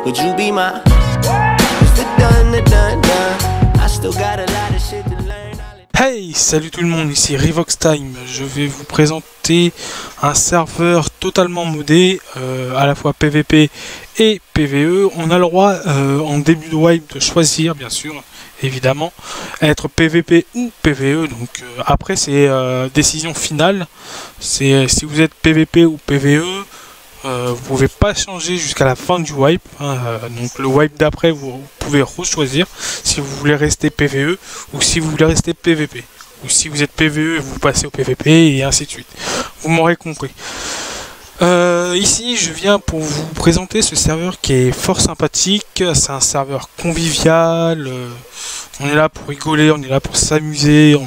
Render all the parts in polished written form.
Would you be my? It's the done, I still got a lot of shit to learn. Hey, salut tout le monde, ici Revox Time. Je vais vous présenter un serveur totalement modé, à la fois PVP et PVE. On a le droit en début de wipe de choisir, bien sûr, évidemment, être PVP ou PVE. Donc après c'est décision finale. C'est si vous êtes PVP ou PVE. Vous pouvez pas changer jusqu'à la fin du wipe, donc le wipe d'après vous pouvez rechoisir si vous voulez rester PVE ou si vous voulez rester PVP, ou si vous êtes PVE vous passez au PVP et ainsi de suite. Vous m'aurez compris. Ici je viens pour vous présenter ce serveur qui est fort sympathique. C'est un serveur convivial, on est là pour rigoler, on est là pour s'amuser,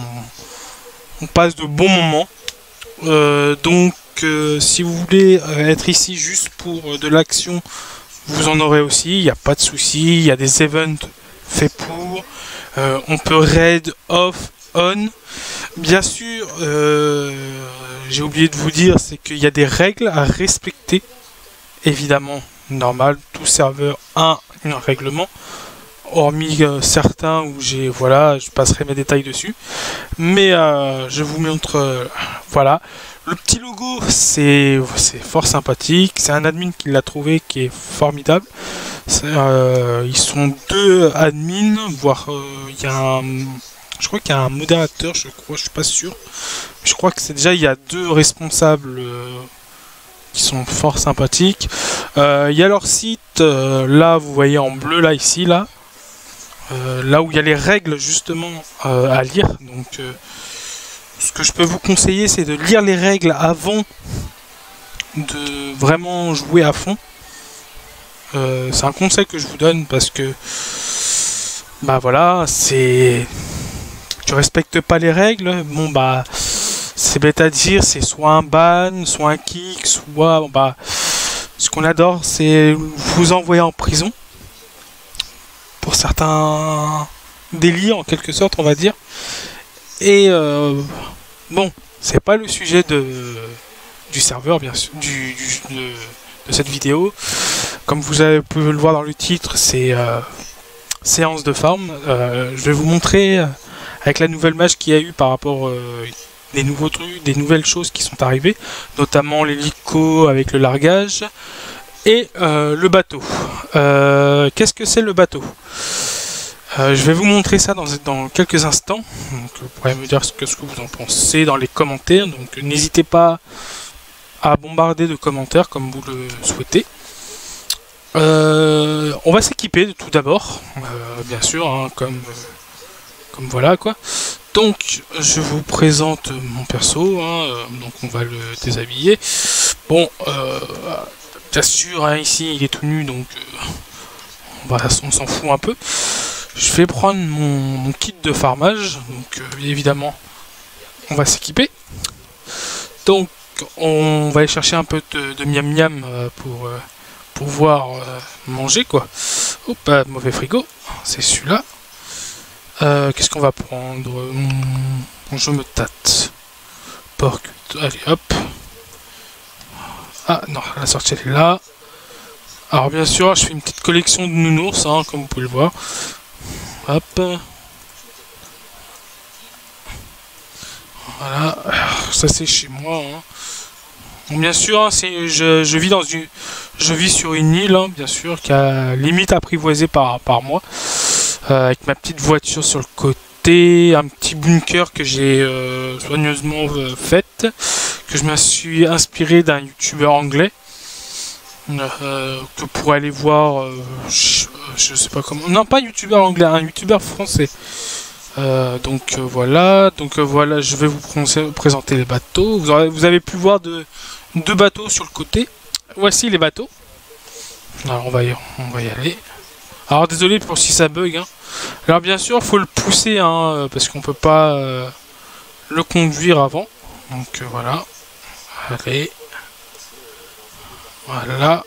on passe de bons moments. Donc si vous voulez être ici juste pour de l'action, vous en aurez aussi, il n'y a pas de souci, il y a des events faits pour, on peut raid, off, on. Bien sûr, j'ai oublié de vous dire, c'est qu'il y a des règles à respecter, évidemment, normal, tout serveur a un règlement, hormis certains où je passerai mes détails dessus, mais je vous montre, voilà. Le petit logo, c'est fort sympathique. C'est un admin qui l'a trouvé, qui est formidable. Ils sont deux admins, voire il y a je crois qu'il y a un modérateur, je suis pas sûr. Je crois que c'est déjà il y a deux responsables qui sont fort sympathiques. Il y a leur site, là vous voyez en bleu, là ici, là où il y a les règles justement à lire. Donc ce que je peux vous conseiller, c'est de lire les règles avant de vraiment jouer à fond. C'est un conseil que je vous donne parce que bah voilà, tu respectes pas les règles, bon bah c'est bête à dire, c'est soit un ban, soit un kick, soit bah ce qu'on adore c'est vous envoyer en prison pour certains délits en quelque sorte, on va dire. Et bon, c'est pas le sujet du serveur, bien sûr, de cette vidéo. Comme vous avez pu le voir dans le titre, c'est séance de farm. Je vais vous montrer avec la nouvelle match qu'il y a eu par rapport des nouveaux trucs, des nouvelles choses qui sont arrivées, notamment l'hélico avec le largage et le bateau. Qu'est-ce que c'est le bateau ? Je vais vous montrer ça dans quelques instants. Donc, vous pourrez me dire ce que vous en pensez dans les commentaires. Donc n'hésitez pas à bombarder de commentaires comme vous le souhaitez. On va s'équiper tout d'abord, bien sûr, hein, comme voilà quoi. Donc je vous présente mon perso, hein, donc on va le déshabiller. Bon, bien sûr, hein, ici il est tout nu, donc on s'en fout un peu. Je vais prendre mon kit de farmage, donc évidemment on va s'équiper. Donc on va aller chercher un peu de miam miam pour pouvoir manger quoi. Hop, mauvais frigo, c'est celui-là. Qu'est-ce qu'on va prendre? Je me tâte. Porc, allez hop. Ah non, la sortie elle est là. Alors bien sûr, je fais une petite collection de nounours, hein, comme vous pouvez le voir. Hop. Voilà. Ça c'est chez moi. Hein. Bon, bien sûr, hein, je vis sur une île, hein, bien sûr, qui a limite apprivoisée par moi, avec ma petite voiture sur le côté, un petit bunker que j'ai soigneusement fait, que je me suis inspiré d'un youtubeur anglais. Que pour aller voir, je sais pas comment, non pas youtubeur anglais, un youtubeur français. Donc voilà, je vais vous présenter les bateaux. Vous avez pu voir deux bateaux sur le côté. Voici les bateaux. Alors on va y aller. Alors désolé pour si ça bug. Hein. Alors bien sûr, faut le pousser, hein, parce qu'on peut pas le conduire avant. Donc voilà. Allez. Voilà.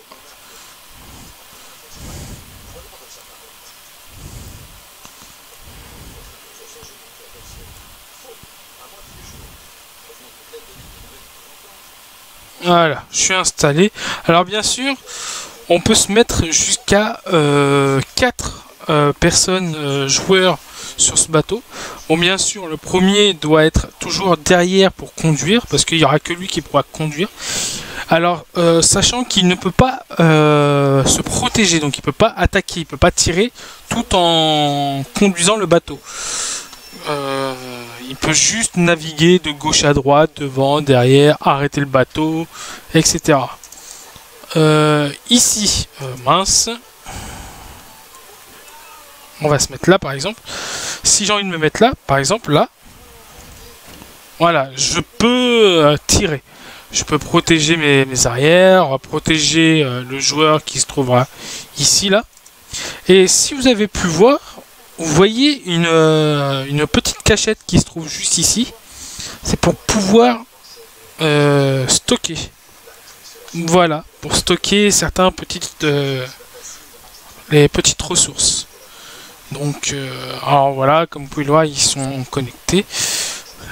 Voilà, je suis installé. Alors bien sûr, on peut se mettre jusqu'à 4 personnes, joueurs sur ce bateau. Bon, bien sûr, le premier doit être toujours derrière pour conduire, parce qu'il n'y aura que lui qui pourra conduire. Alors, sachant qu'il ne peut pas se protéger, donc il ne peut pas attaquer, il ne peut pas tirer tout en conduisant le bateau. Il peut juste naviguer de gauche à droite, devant, derrière, arrêter le bateau, etc. Ici, mince, on va se mettre là par exemple. Si j'ai envie de me mettre là, par exemple là, voilà, je peux tirer. Je peux protéger mes arrières, protéger le joueur qui se trouvera ici là. Et si vous avez pu voir, vous voyez une petite cachette qui se trouve juste ici. C'est pour pouvoir stocker. Voilà, pour stocker certains les petites ressources. Donc, alors voilà, comme vous pouvez le voir, ils sont connectés.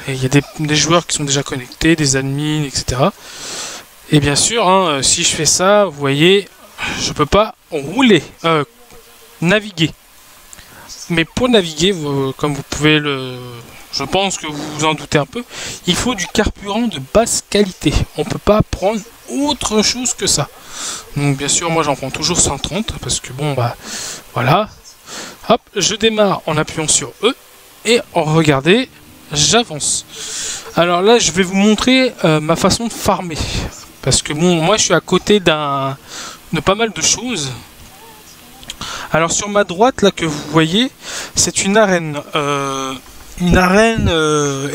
Et il y a des joueurs qui sont déjà connectés, des admins, etc. Et bien sûr, hein, si je fais ça, vous voyez, je peux pas rouler, naviguer. Mais pour naviguer, comme vous pouvez je pense que vous vous en doutez un peu, il faut du carburant de basse qualité. On peut pas prendre autre chose que ça. Donc bien sûr, moi j'en prends toujours 130 parce que bon bah voilà. Hop, je démarre en appuyant sur E et regardez, j'avance. Alors là, je vais vous montrer ma façon de farmer parce que bon, moi je suis à côté de pas mal de choses. Alors sur ma droite là que vous voyez, c'est une arène.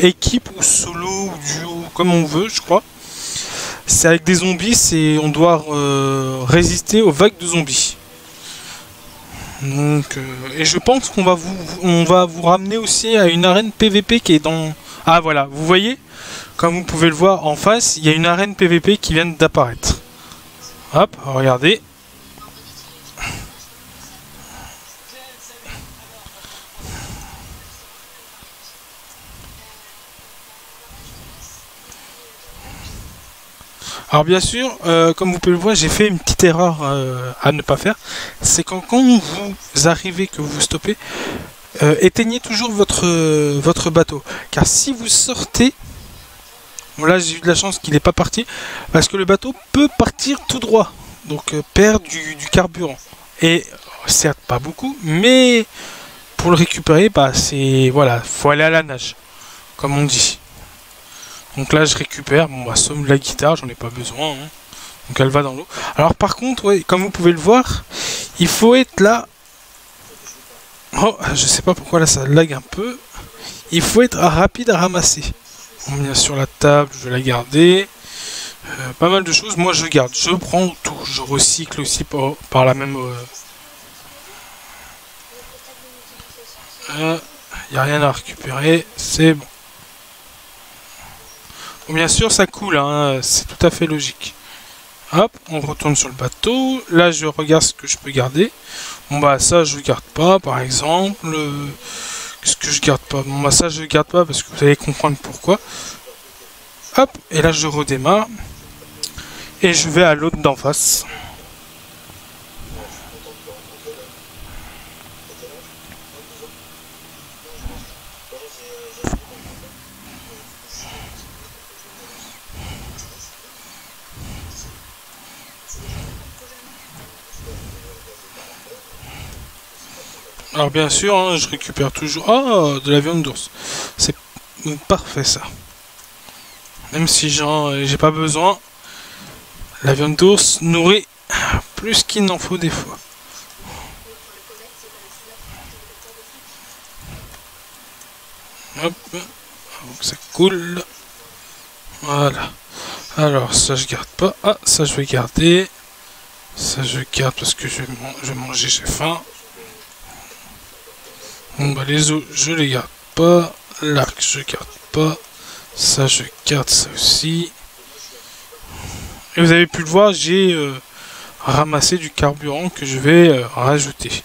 Équipe ou solo ou duo, comme on veut, je crois. C'est avec des zombies, on doit résister aux vagues de zombies. Donc, et je pense qu'on va vous ramener aussi à une arène PVP qui est dans... Ah voilà, vous voyez, comme vous pouvez le voir en face, il y a une arène PVP qui vient d'apparaître. Hop, regardez. Alors bien sûr, comme vous pouvez le voir, j'ai fait une petite erreur à ne pas faire. C'est quand vous arrivez, que vous stoppez, éteignez toujours votre bateau. Car si vous sortez, bon là j'ai eu de la chance qu'il n'est pas parti, parce que le bateau peut partir tout droit. Donc perdre du carburant. Et certes pas beaucoup, mais pour le récupérer, bah c'est... Voilà, faut aller à la nage, comme on dit. Donc là je récupère, bon bah somme la guitare, j'en ai pas besoin, hein. Donc elle va dans l'eau. Alors par contre, ouais, comme vous pouvez le voir, il faut être là. Oh, je sais pas pourquoi là ça lag un peu. Il faut être rapide à ramasser. Bon, bien sûr la table, je vais la garder. Pas mal de choses, moi je garde, je prends tout, je recycle aussi par la même... Il n'y a rien à récupérer, c'est bon. Bon, bien sûr ça coule, hein, c'est tout à fait logique. Hop, on retourne sur le bateau. Là je regarde ce que je peux garder. Bon bah ça je garde pas par exemple. Qu'est-ce que je garde pas? Bon bah ça je garde pas parce que vous allez comprendre pourquoi. Hop, et là je redémarre. Et je vais à l'autre d'en face. Alors bien sûr, hein, je récupère toujours... Oh, de la viande d'ours. C'est parfait ça. Même si j'ai pas besoin. La viande d'ours nourrit plus qu'il n'en faut des fois. Hop, donc ça coule. Voilà. Alors ça je garde pas. Ah, ça je vais garder. Ça je garde parce que je vais manger, j'ai faim. Bon bah les os je les garde pas, l'arc je garde pas, ça je garde ça aussi. Et vous avez pu le voir, j'ai ramassé du carburant que je vais rajouter.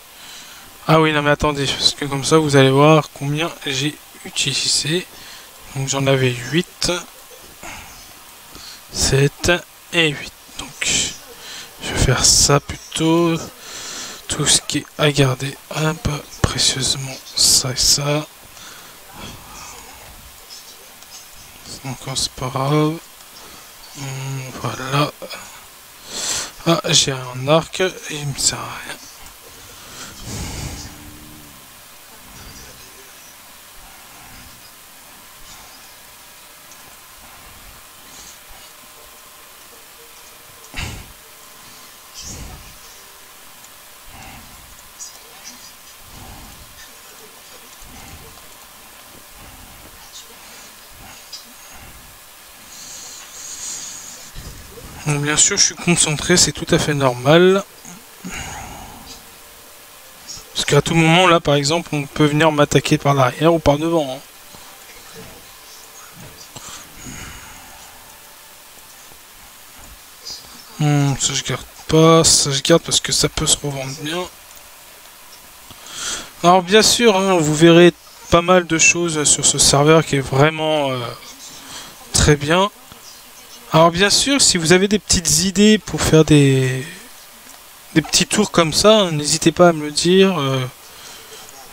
Ah oui non mais attendez, parce que comme ça vous allez voir combien j'ai utilisé. Donc j'en avais 8, 7 et 8. Donc je vais faire ça plutôt. Tout ce qui est à garder, hop, précieusement, ça et ça. Encore c'est pas grave. Voilà. Ah, j'ai un arc, et il me sert à rien. Donc, bien sûr, je suis concentré, c'est tout à fait normal. Parce qu'à tout moment, là, par exemple, on peut venir m'attaquer par l'arrière ou par devant. Ça je garde pas, ça je garde parce que ça peut se revendre bien. Alors bien sûr, hein, vous verrez pas mal de choses sur ce serveur qui est vraiment très bien. Alors bien sûr, si vous avez des petites idées pour faire des petits tours comme ça, n'hésitez pas à me le dire,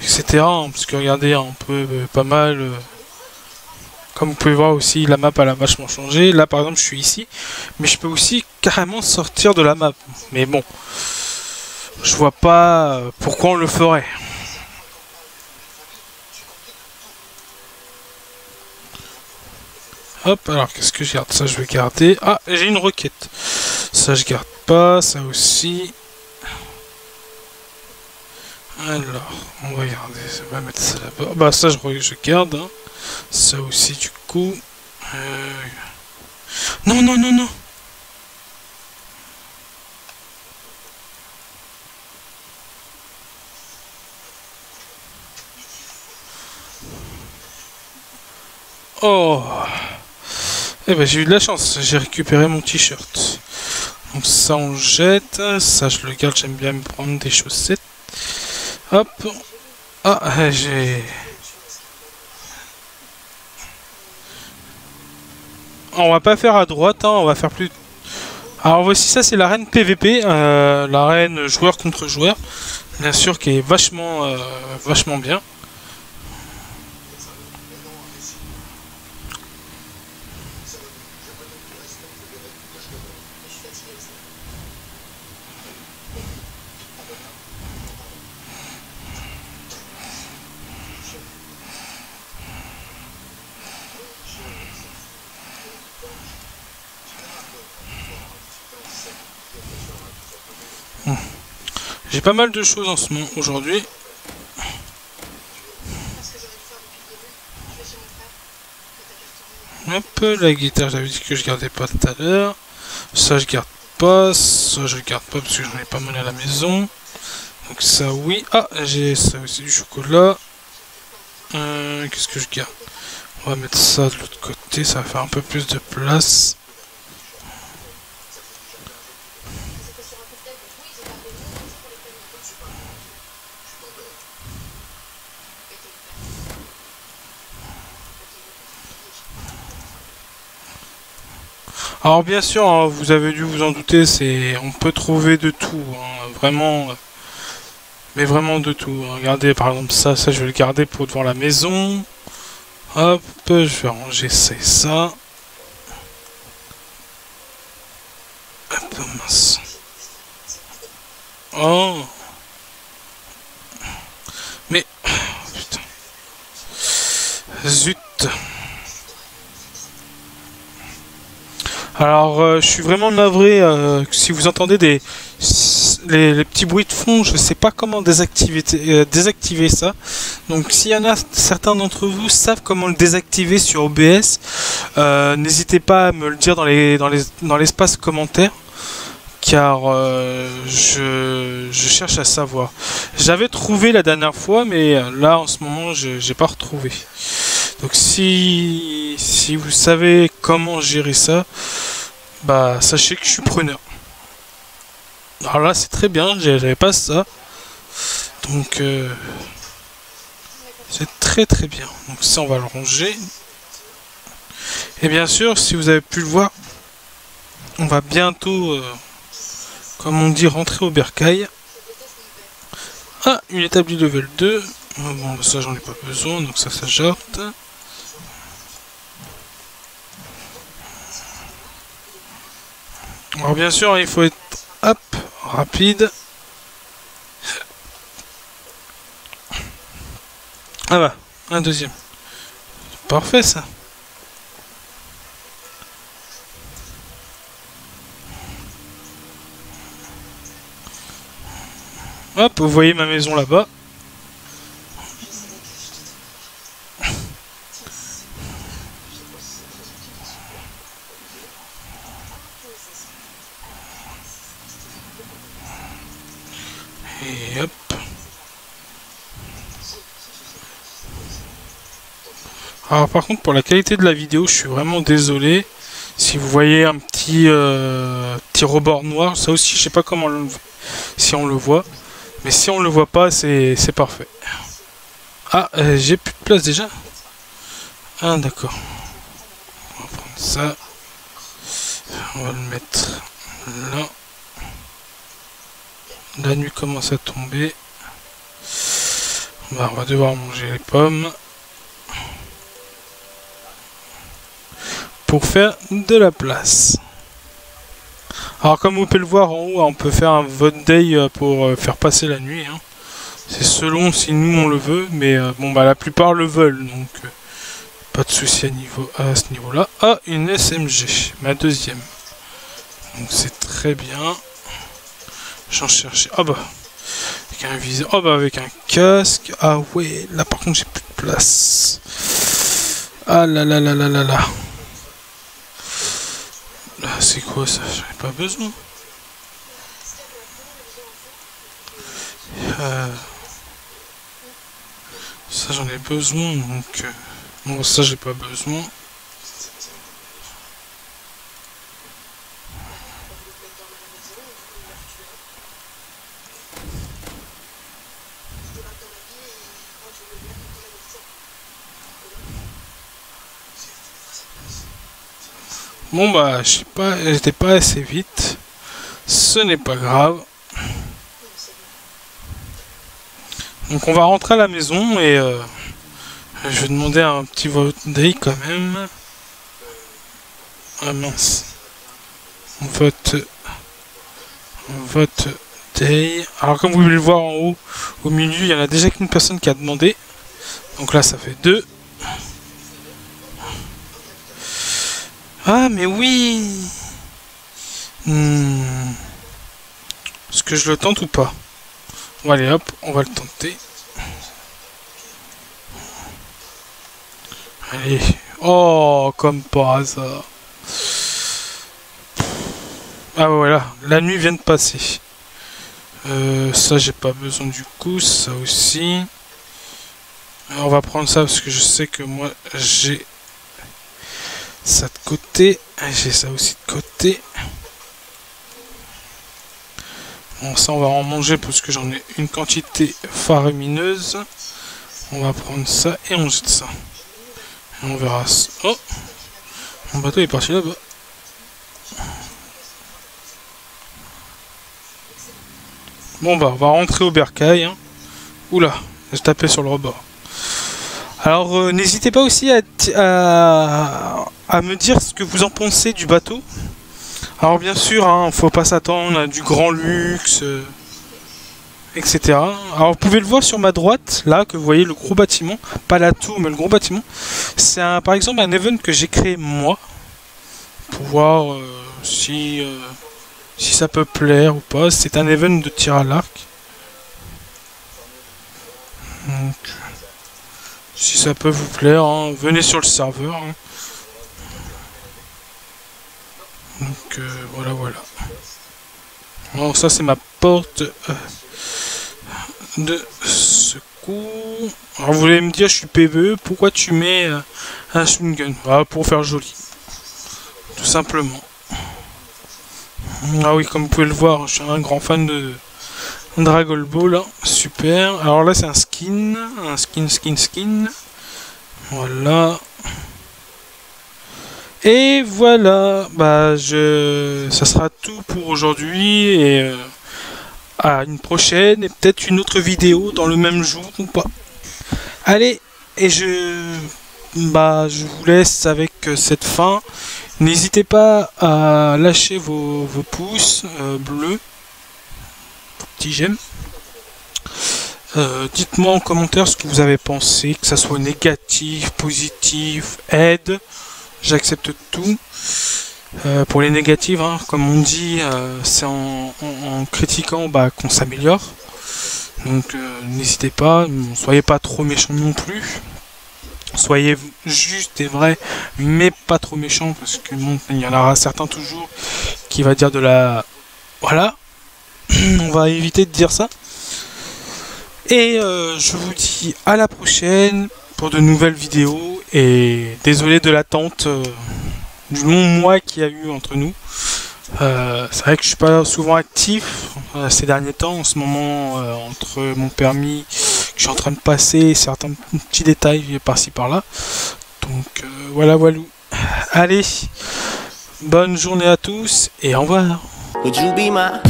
etc. Hein, parce que regardez, on peut pas mal... comme vous pouvez voir aussi, la map elle a vachement changé. Là par exemple, je suis ici, mais je peux aussi carrément sortir de la map. Mais bon, je vois pas pourquoi on le ferait. Hop, alors qu'est-ce que je garde? Ça je vais garder. Ah, j'ai une roquette. Ça je garde pas, ça aussi. Alors, on va garder, on va mettre ça là-bas. Bah ça je garde. Hein. Ça aussi du coup. Non, non, non, non. Oh. Eh ben j'ai eu de la chance, j'ai récupéré mon t-shirt. Donc ça on jette, ça je le garde, j'aime bien me prendre des chaussettes. Hop. Ah, j'ai... On va pas faire à droite, hein, on va faire plus... Alors voici ça, c'est l'arène PVP, l'arène joueur contre joueur. Bien sûr qui est vachement bien. J'ai pas mal de choses en ce moment aujourd'hui. Hop, la guitare, j'avais dit que je gardais pas tout à l'heure. Ça je garde pas, ça je garde pas parce que j'en ai pas mal à la maison. Donc ça oui. Ah, j'ai ça aussi du chocolat. Qu'est-ce que je garde? On va mettre ça de l'autre côté, ça va faire un peu plus de place. Alors bien sûr, hein, vous avez dû vous en douter, on peut trouver de tout, hein, vraiment, mais vraiment de tout. Regardez par exemple ça je vais le garder pour devant la maison. Hop, je vais ranger ça et ça. Hop, mince. Oh. Mais, putain. Zut. Alors, je suis vraiment navré si vous entendez les petits bruits de fond, je sais pas comment désactiver ça. Donc, s'il y en a certains d'entre vous savent comment le désactiver sur OBS, n'hésitez pas à me le dire dans l'espace commentaire, car je cherche à savoir. J'avais trouvé la dernière fois, mais là en ce moment, j'ai pas retrouvé. Donc si vous savez comment gérer ça, bah sachez que je suis preneur. Alors là c'est très bien, j'avais pas ça. Donc c'est très très bien. Donc ça on va le ranger. Et bien sûr, si vous avez pu le voir, on va bientôt comme on dit, rentrer au bercail. Ah, une établie level 2. Bon, ça j'en ai pas besoin, donc ça jarte. Alors bien sûr, il faut être hop, rapide. Ah bah, un deuxième. Parfait ça. Hop, vous voyez ma maison là-bas. Et hop. Alors par contre pour la qualité de la vidéo, je suis vraiment désolé. Si vous voyez un petit rebord noir, ça aussi je sais pas comment l'enlever. Si on le voit. Mais si on le voit pas, c'est parfait. Ah, j'ai plus de place déjà. Ah d'accord. On va prendre ça. On va le mettre là. La nuit commence à tomber. Bah, on va devoir manger les pommes. Pour faire de la place. Alors comme vous pouvez le voir en haut, on peut faire un vote day pour faire passer la nuit. Hein. C'est selon si nous on le veut, mais bon bah la plupart le veulent, donc pas de souci à ce niveau-là. Ah, une SMG, ma deuxième. Donc c'est très bien. J'en cherchais. Ah bah avec un viseur. Ah bah avec un casque. Ah ouais, là par contre j'ai plus de place. Ah là là là là là là. Là c'est quoi ça? J'en ai pas besoin. Ça j'en ai besoin donc bon ça j'ai pas besoin. Bon bah je sais pas, j'étais pas assez vite. Ce n'est pas grave. Donc on va rentrer à la maison et je vais demander un petit vote day quand même. Ah mince. Vote day. Alors comme vous pouvez le voir en haut, au milieu, il y en a déjà qu'une personne qui a demandé. Donc là ça fait 2. Ah mais oui. Est-ce que je le tente ou pas? Bon allez hop, on va le tenter. Allez. Oh, comme par hasard. Ah voilà, la nuit vient de passer. Ça j'ai pas besoin du coup, ça aussi. Alors, on va prendre ça parce que je sais que moi j'ai ça de côté. J'ai ça aussi de côté. Bon ça on va en manger parce que j'en ai une quantité faramineuse. On va prendre ça et on jette ça. Et on verra ça. Oh, mon bateau est parti là-bas. Bon bah on va rentrer au bercail. Hein. Oula, j'ai tapé sur le rebord. Alors n'hésitez pas aussi à me dire ce que vous en pensez du bateau. Alors bien sûr, hein, faut pas s'attendre à du grand luxe, etc. Alors vous pouvez le voir sur ma droite, là, que vous voyez le gros bâtiment, pas la tour, mais le gros bâtiment. C'est par exemple un event que j'ai créé moi, pour voir si ça peut plaire ou pas. C'est un event de tir à l'arc. Donc, si ça peut vous plaire, hein, venez sur le serveur. Hein. Donc voilà. Bon, ça c'est ma porte de secours. Alors vous allez me dire, je suis PvE, pourquoi tu mets un stun gun? Ah, pour faire joli. Tout simplement. Ah oui, comme vous pouvez le voir, je suis un grand fan de Dragon Ball. Hein. Super. Alors là c'est un skin. Skin. Voilà. Et voilà, bah ça sera tout pour aujourd'hui et à une prochaine et peut-être une autre vidéo dans le même jour ou pas. Allez, et je vous laisse avec cette fin. N'hésitez pas à lâcher vos pouces bleus, vos petits j'aime. Dites-moi en commentaire ce que vous avez pensé, que ça soit négatif, positif, aide, j'accepte tout. Pour les négatives, hein, comme on dit, c'est en critiquant qu'on s'améliore. Donc n'hésitez pas, soyez pas trop méchants non plus. Soyez juste et vrai, mais pas trop méchants, parce que bon, il y en aura certains toujours qui va dire de la... Voilà, on va éviter de dire ça. Et je vous dis à la prochaine pour de nouvelles vidéos, et désolé de l'attente du long mois qu'il y a eu entre nous. C'est vrai que je suis pas souvent actif ces derniers temps, en ce moment, entre mon permis que je suis en train de passer, certains petits détails par-ci par-là. Donc voilà. Allez, bonne journée à tous et au revoir. Would you be my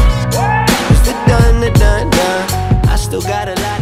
Mr. Done, done, done? I still got a lot